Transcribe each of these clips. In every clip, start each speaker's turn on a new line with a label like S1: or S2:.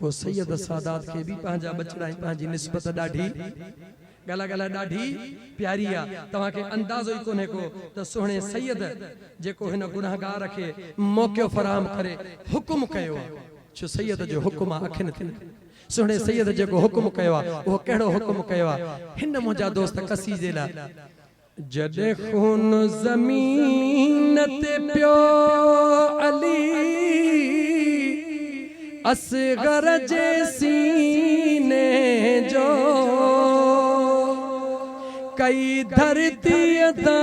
S1: पो सैयद सादात के भी पंहिंजा बचड़ा पंहिंजी निस्बत ॾाढी गला गला ॾाढी प्यारी आ। तव्हां के अंदाज़ो ही कोने को त सोहणे सैयद जेको हिन गुनाहगार खे मौक़ो फराहम करे हुकुम कयो छो सैयद जो हुकुम अखिन थी सोहणे सैयद जेको हुकुम कयो वो केड़ो हुकुम कयो हिन मुंहिंजा दोस्त कसी जे ला जॾे खून ज़मीन ते पियो अली असगर जे सीने जो कई धरती दा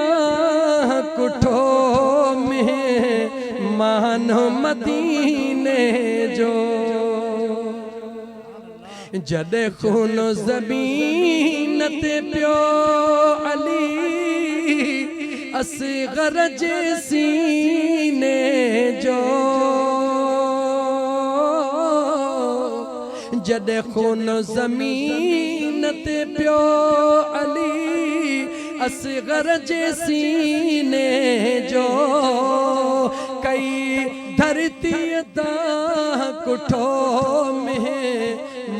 S1: कुठो में मान मदीने जो जॾे खून ज़मीन ते पियो अली असगर जे सीने जो जॾे खून ज़मीन ते पियो अली असगर जे सीने जो कई धरती दा कुठो में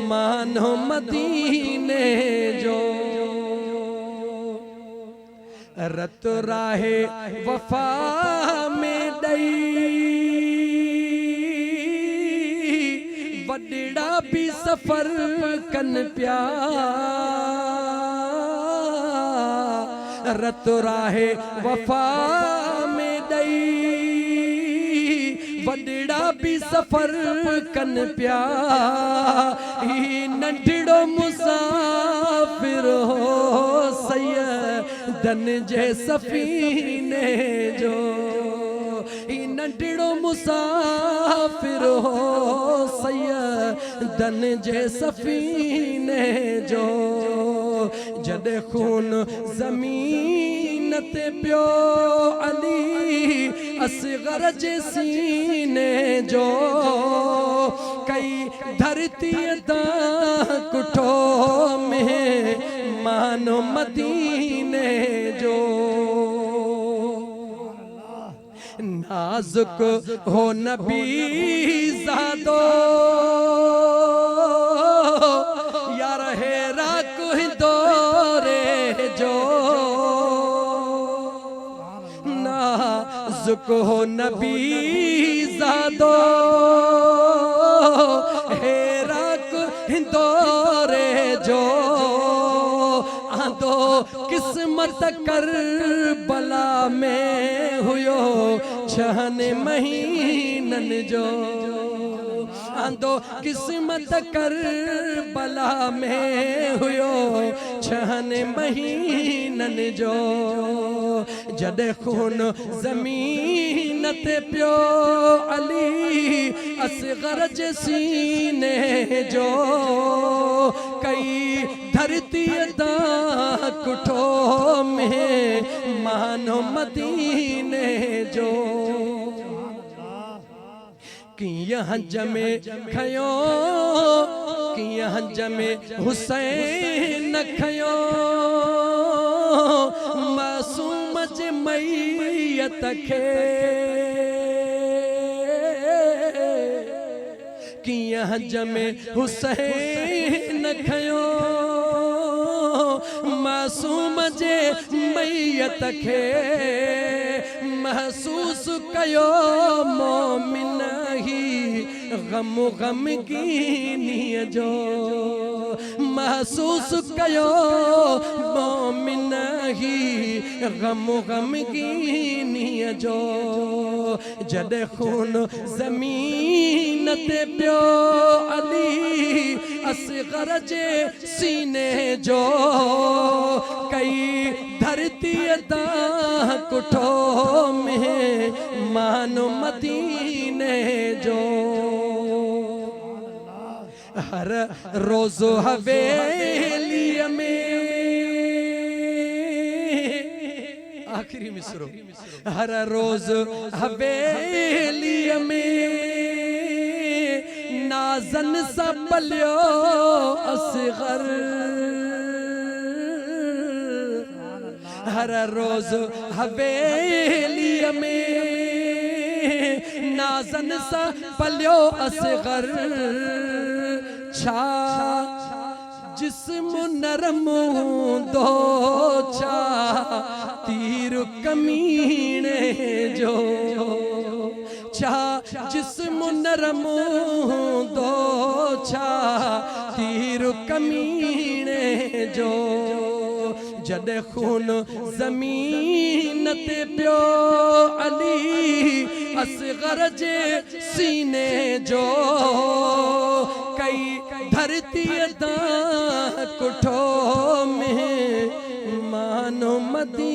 S1: मानो मदीने जो रत राहे वफा में दई वडड़ा भी सफर कन प्या रत राहे वफा में दई वडड़ा भी सफर कन प्या ही नंढड़ो मुसाफिर हो सैयदन जे सफीने जो ही नंढड़ो मुसाफिर हो सैयदन जे सफीने जो जॾे खून ज़मीन ते पियो अली असगर जे सीने जो कई धरती दा कुठो में मानो मदीने जो नाजुक हो नबी ज़ादो यार हेरा कोई दौरे जो नाजुक हो नबी ज़ादो हेरा कोई दौरे जो आंदो किस्मत कर बला में हुयो छहन महीनन जो आंदो किस्मत कर बला में हुयो छहन महीनन जो जॾे खून ज़मीन ते पियो अली असगर जे सीने जो कई धरती दा कुठो में मानो मदीने जो किया हज में खयो किया हज में हुसैन खयो मासूम जे मैयत खे किया हज में हुसैन खयो मासूम जे मैयत खे महसूस कयो मोमिन ही गम गमगीनीअ जो महसूस कयो मोमिन ही गम गमगीनीअ जो जॾे खून ज़मीन ते पियो अली असगर जे सीने जो कई धरती दा कुठो में मानो मदीने जो हर रोज हवेली में आखिरी मिसरो हर रोज हवेली में नाज़न सा पलियो असगर हर रोज हवेली में नाज़न सा पलियो असगर छा जिस्म नरम दो छा तीर कमीने जो छा जिस्म नरम दो छा तीर कमीने जो जद खून ज़मीन ते पियो अली असगर जे सीने जो कई धरती दा कुठो में मानो मदी